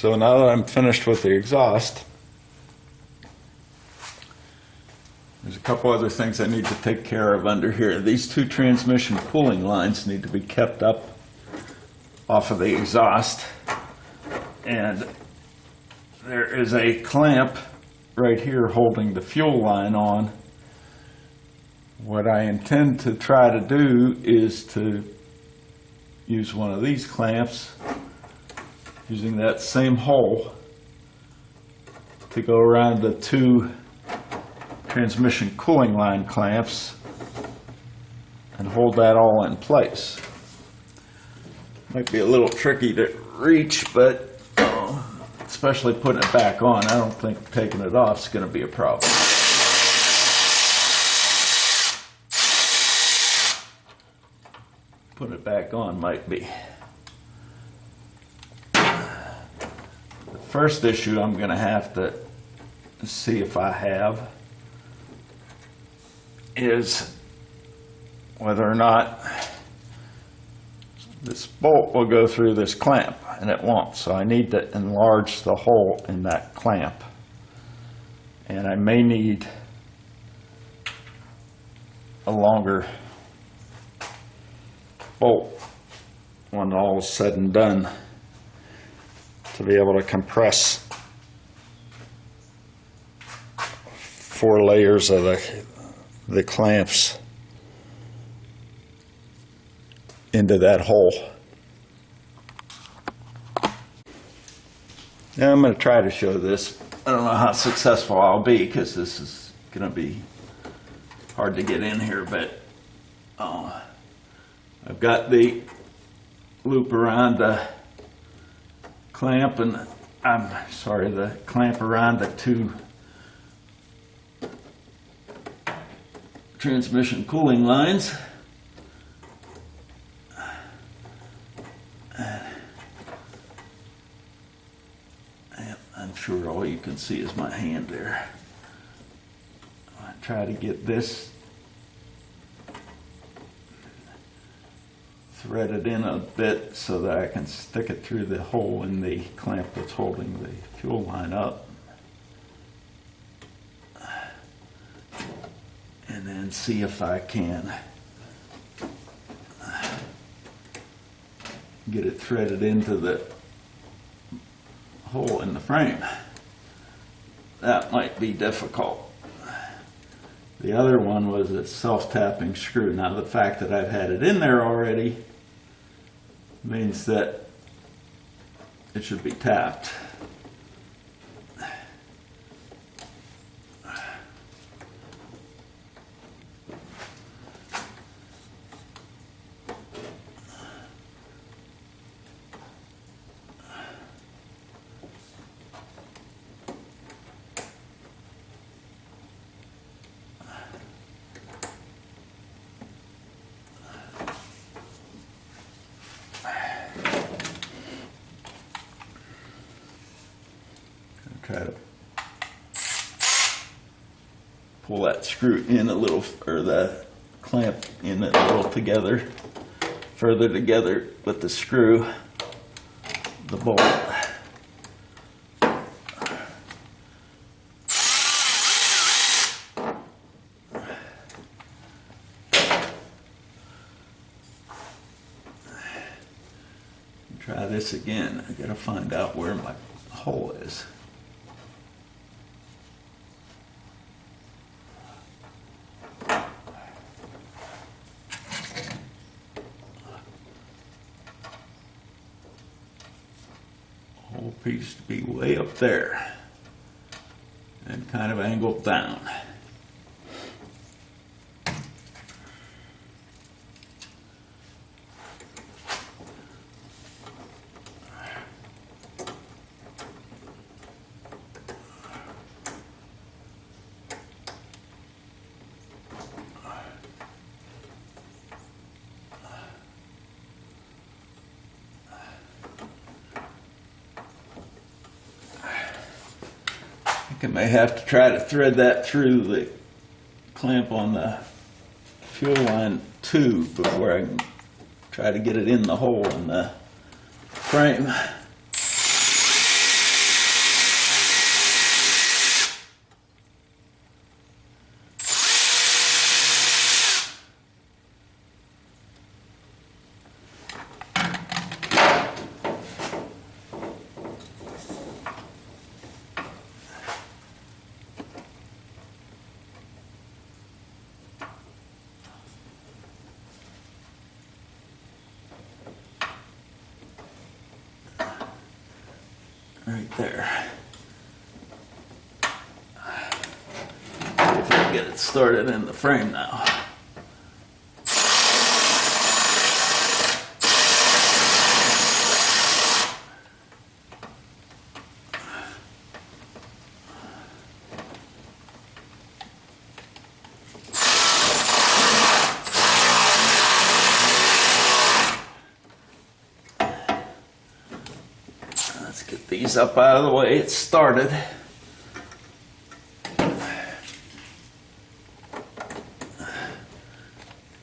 So now that I'm finished with the exhaust, there's a couple other things I need to take care of under here. These two transmission cooling lines need to be kept up off of the exhaust. And there is a clamp right here holding the fuel line on. What I intend to try to do is to use one of these clamps, using that same hole, to go around the two transmission cooling line clamps and hold that all in place. Might be a little tricky to reach, but especially putting it back on, I don't think taking it off is going to be a problem. Putting it back on might be. The first issue I'm going to have to see if I have is whether or not this bolt will go through this clamp, and it won't. So I need to enlarge the hole in that clamp. And I may need a longer bolt when all is said and done to be able to compress 4 layers of the clamps into that hole. Now I'm going to try to show this. I don't know how successful I'll be because this is going to be hard to get in here, but I've got the loop around the clamp, and the clamp around the two transmission cooling lines. I'm sure all you can see is my hand there. I try to get this threaded in a bit so that I can stick it through the hole in the clamp that's holding the fuel line up. And then see if I can get it threaded into the hole in the frame. That might be difficult. The other one was a self-tapping screw. Now the fact that I've had it in there already means that it should be tapped. Try to pull that screw in a little, or the clamp in a little together, further together with the screw, the bolt. Try this again. I gotta find out where my hole is. Whole piece to be way up there and kind of angled down. I may have to try to thread that through the clamp on the fuel line too before I can try to get it in the hole in the frame. right there. See if I can get it started in the frame now. Let's get these up out of the way. It's started.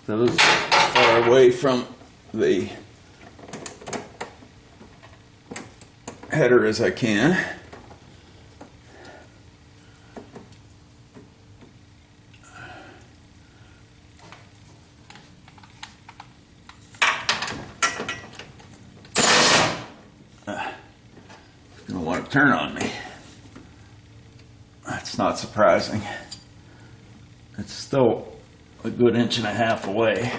Those as far away from the header as I can. Gonna want to turn on me. That's not surprising. It's still a good 1.5 inches away.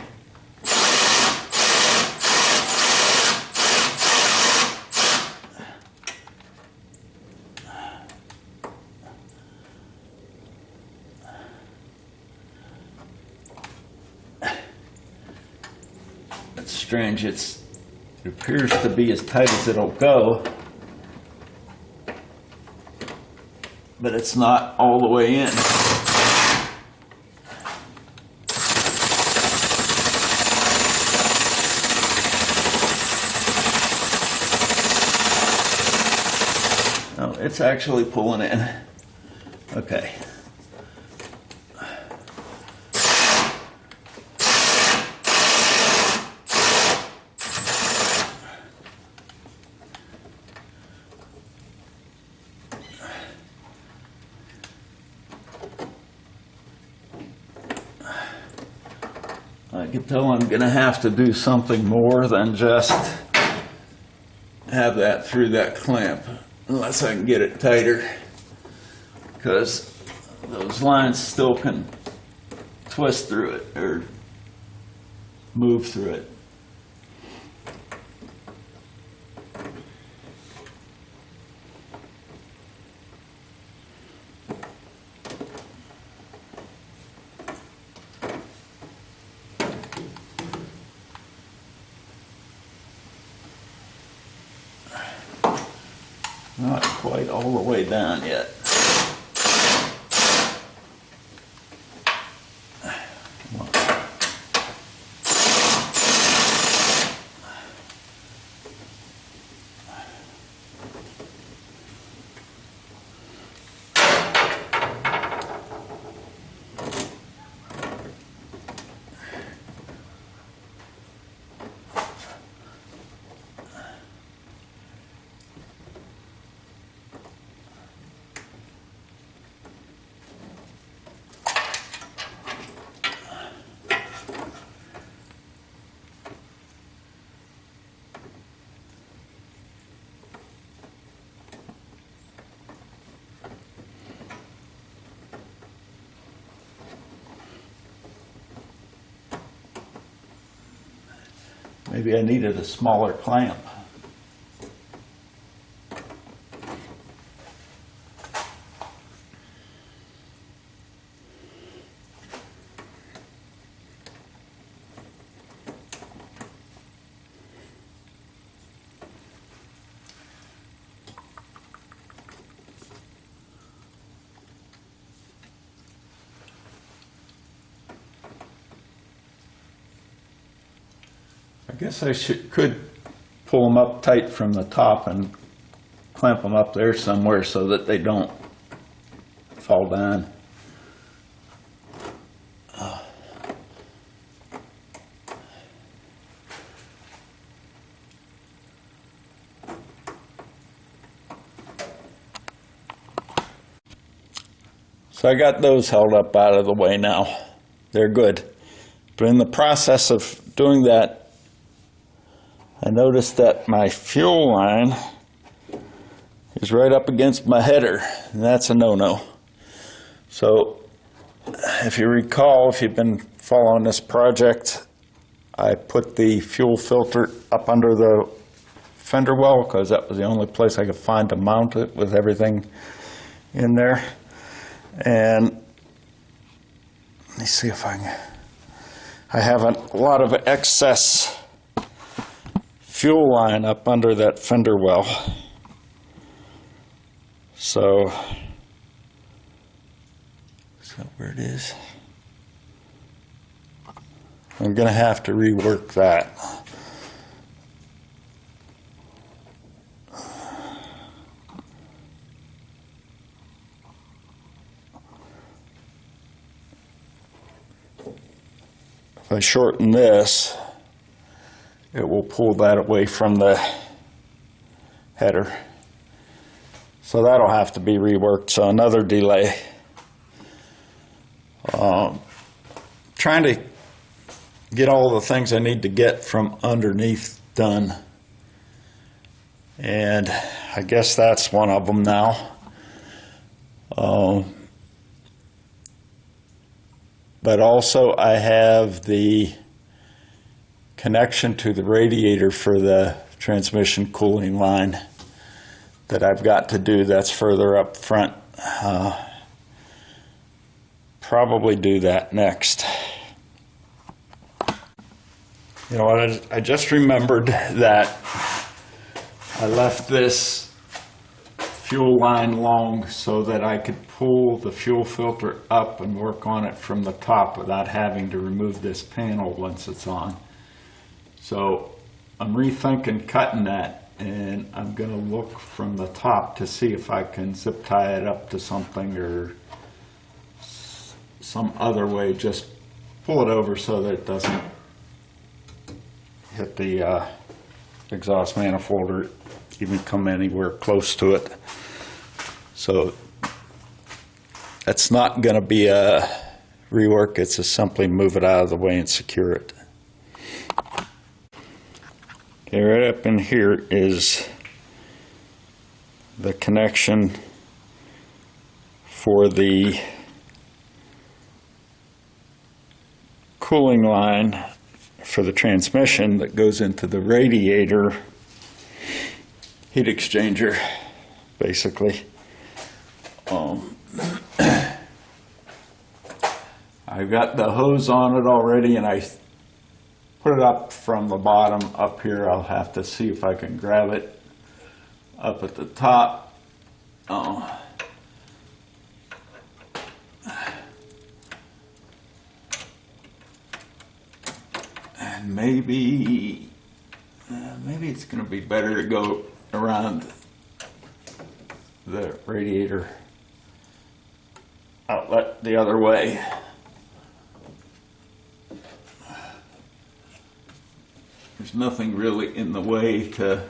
That's strange. It appears to be as tight as it'll go, but it's not all the way in. Oh, it's actually pulling in. Okay. I can tell I'm going to have to do something more than just have that through that clamp, unless I can get it tighter, because those lines still can twist through it or move through it. Not quite all the way down yet. Maybe I needed a smaller clamp. I guess I could pull them up tight from the top and clamp them up there somewhere so that they don't fall down. So I got those held up out of the way now. They're good. But in the process of doing that, I noticed that my fuel line is right up against my header, and that's a no-no. So if you recall, if you've been following this project, I put the fuel filter up under the fender well because that was the only place I could find to mount it with everything in there. And let me see if I have a lot of excess fuel line up under that fender well. So, is that where it is? I'm going to have to rework that. If I shorten this, it will pull that away from the header. So that'll have to be reworked, so another delay. Trying to get all the things I need to get from underneath done. And I guess that's one of them now. But also I have the connection to the radiator for the transmission cooling line that I've got to do. That's further up front. Probably do that next. You know what, I just remembered that I left this fuel line long so that I could pull the fuel filter up and work on it from the top without having to remove this panel once it's on. So I'm rethinking cutting that, and I'm going to look from the top to see if I can zip tie it up to something or some other way. Just pull it over so that it doesn't hit the exhaust manifold or even come anywhere close to it. So that's not going to be a rework, it's just simply move it out of the way and secure it. Okay, right up in here is the connection for the cooling line for the transmission that goes into the radiator heat exchanger, basically. I've got the hose on it already, and I put it up from the bottom up here. I'll have to see if I can grab it up at the top. And maybe it's going to be better to go around the radiator outlet the other way. There's nothing really in the way to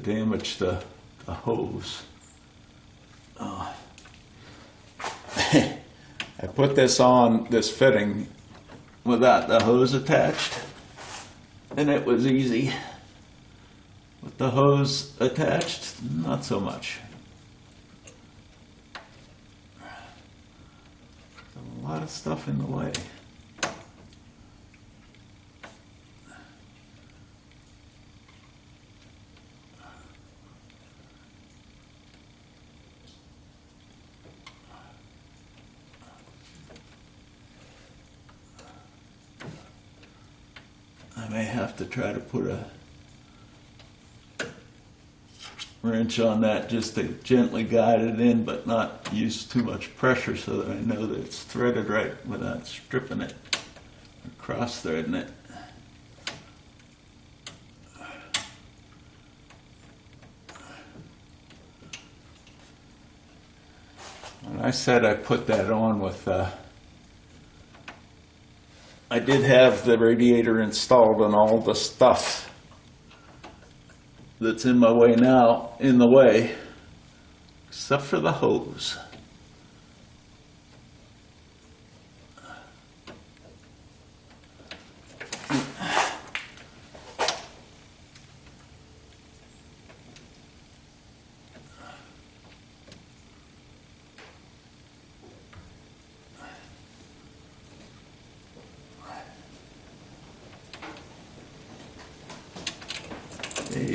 damage the hose. I put this on this fitting without the hose attached, and it was easy. With the hose attached, not so much. There's a lot of stuff in the way. I may have to try to put a wrench on that just to gently guide it in, but not use too much pressure so that I know that it's threaded right without stripping it or cross-threading it. When I said I put that on with I did have the radiator installed and all the stuff that's in my way now in the way, except for the hose.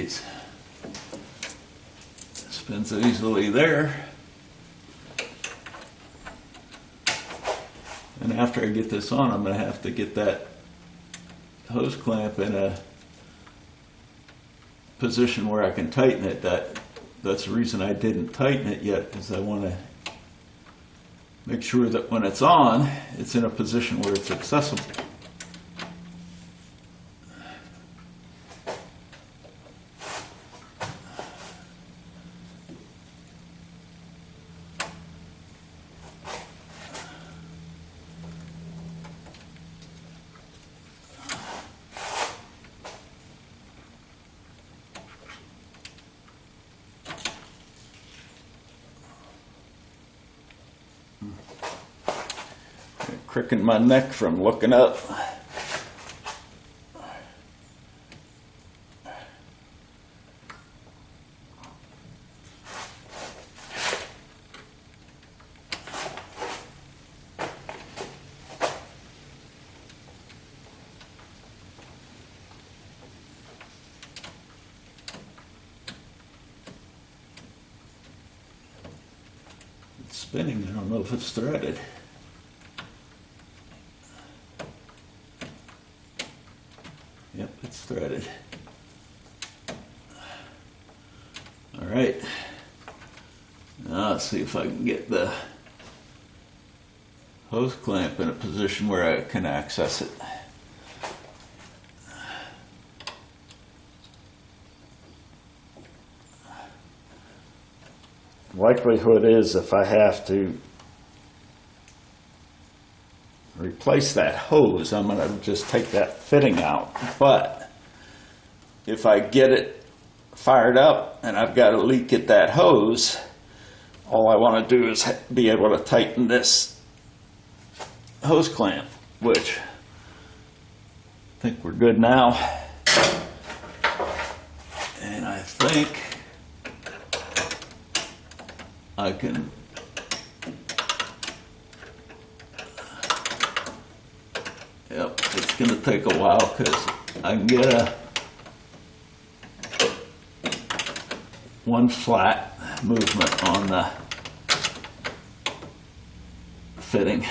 these. Spins easily there. And after I get this on, I'm going to have to get that hose clamp in a position where I can tighten it. That's the reason I didn't tighten it yet, because I want to make sure that when it's on, it's in a position where it's accessible. Cricking my neck from looking up. It's spinning. I don't know if it's threaded. Yep, it's threaded. All right. Now let's see if I can get the hose clamp in a position where I can access it. Likelihood is if I have to replace that hose, I'm going to just take that fitting out. But if I get it fired up and I've got a leak at that hose, all I want to do is be able to tighten this hose clamp, which I think we're good now. And I think I can yep, it's going to take a while because I can get one flat movement on the fitting.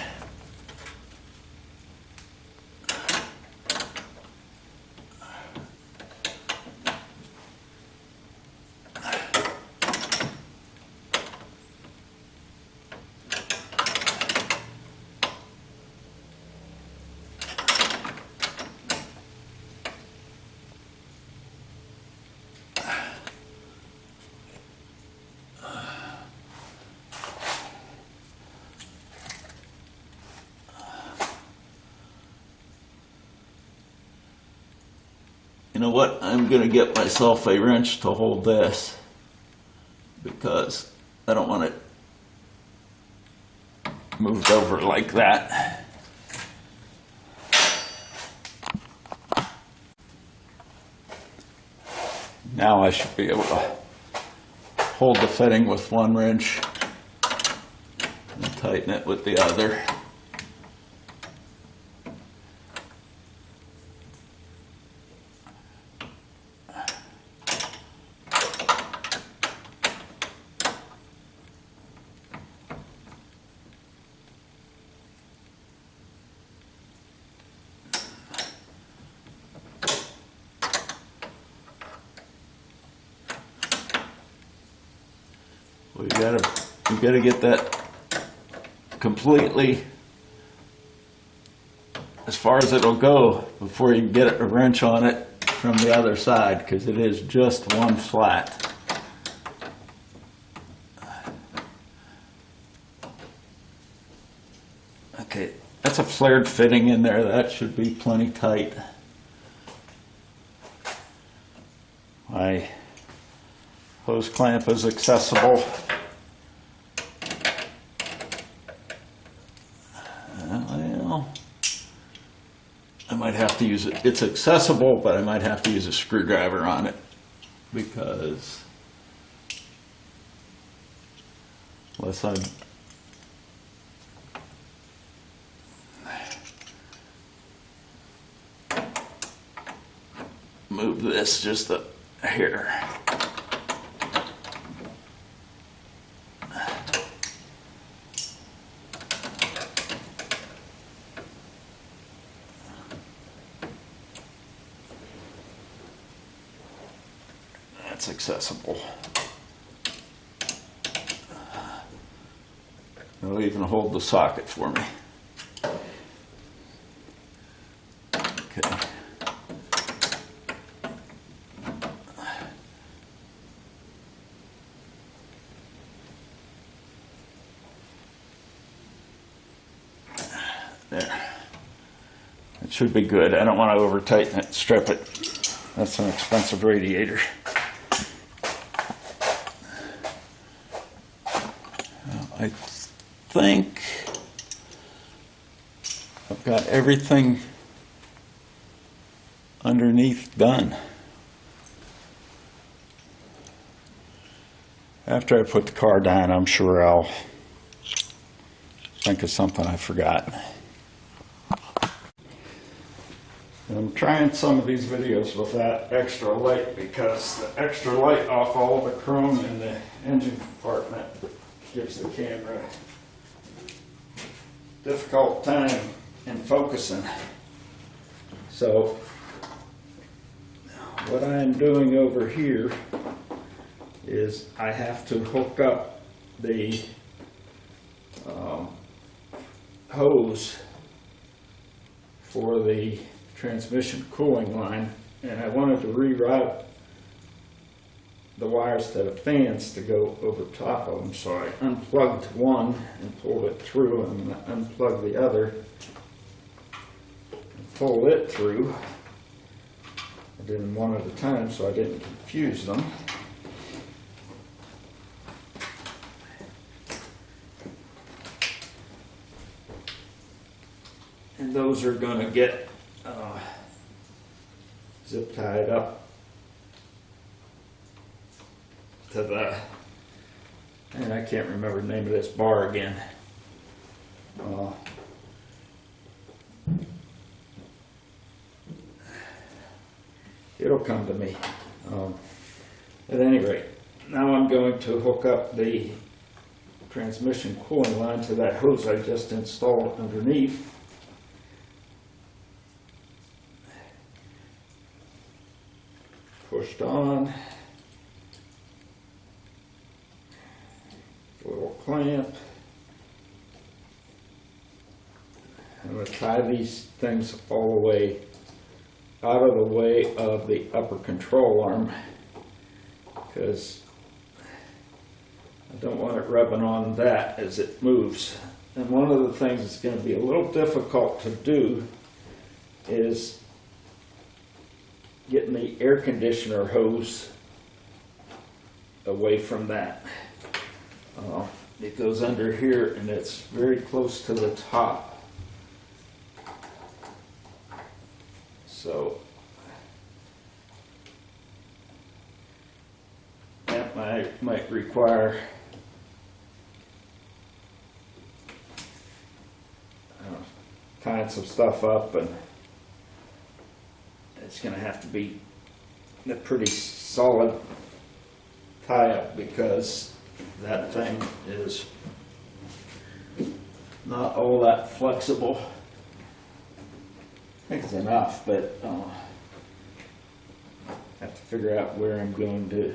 You know what? I'm going to get myself a wrench to hold this because I don't want it moved over like that. Now I should be able to hold the fitting with one wrench and tighten it with the other. Well, you gotta get that completely as far as it'll go before you get a wrench on it from the other side, because it is just one flat. Okay, that's a flared fitting in there. That should be plenty tight. My hose clamp is accessible. Well, I might have to use it. It's accessible, but I might have to use a screwdriver on it because unless I move this just a here. That's accessible. It'll even hold the socket for me. Okay. There. It should be good. I don't want to over tighten it, strip it. That's an expensive radiator. I think I've got everything underneath done. After I put the car down, I'm sure I'll think of something I forgot. I'm trying some of these videos with that extra light because the extra light off all the chrome in the engine compartment gives the camera a difficult time in focusing. So what I'm doing over here is I have to hook up the hose for the transmission cooling line, and I wanted to reroute the wires to the fans to go over top of them, so I unplugged one and pulled it through, and I'm going to unplug the other and pull it through. I did them one at a time so I didn't confuse them. And those are going to get zip tied up to the, and I can't remember the name of this bar again. It'll come to me. At any rate, now I'm going to hook up the transmission cooling line to that hose I just installed underneath. Pushed on, a little clamp. I'm going to tie these things all the way out of the way of the upper control arm because I don't want it rubbing on that as it moves. And one of the things that's going to be a little difficult to do is getting the air conditioner hose away from that. It goes under here and it's very close to the top. So that might require tying some stuff up, and it's going to have to be a pretty solid tie-up because that thing is not all that flexible. I think it's enough, but I have to figure out where I'm going to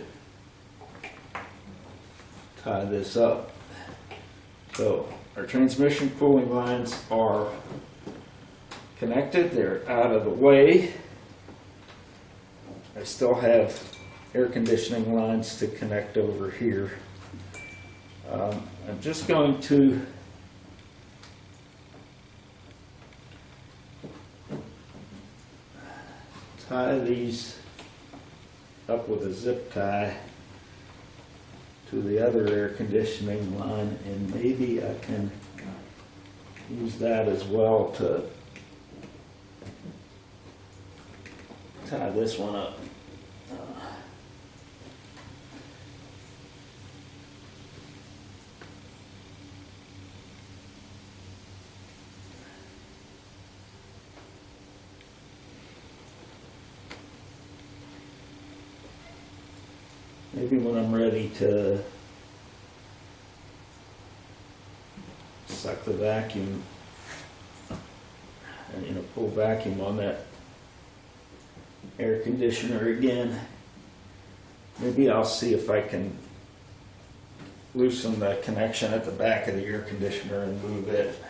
tie this up. So our transmission cooling lines are connected, they're out of the way. I still have air conditioning lines to connect over here. I'm just going to tie these up with a zip tie to the other air conditioning line, and maybe I can use that as well to tie this one up. maybe when I'm ready to suck the vacuum and, you know, pull vacuum on that air conditioner again, maybe I'll see if I can loosen the connection at the back of the air conditioner and move it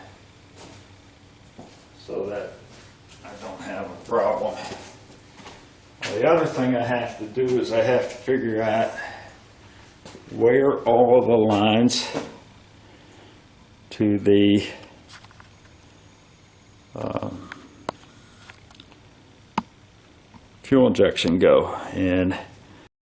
so that I don't have a problem. The other thing I have to do is I have to figure out where all of the lines to the fuel injection go. And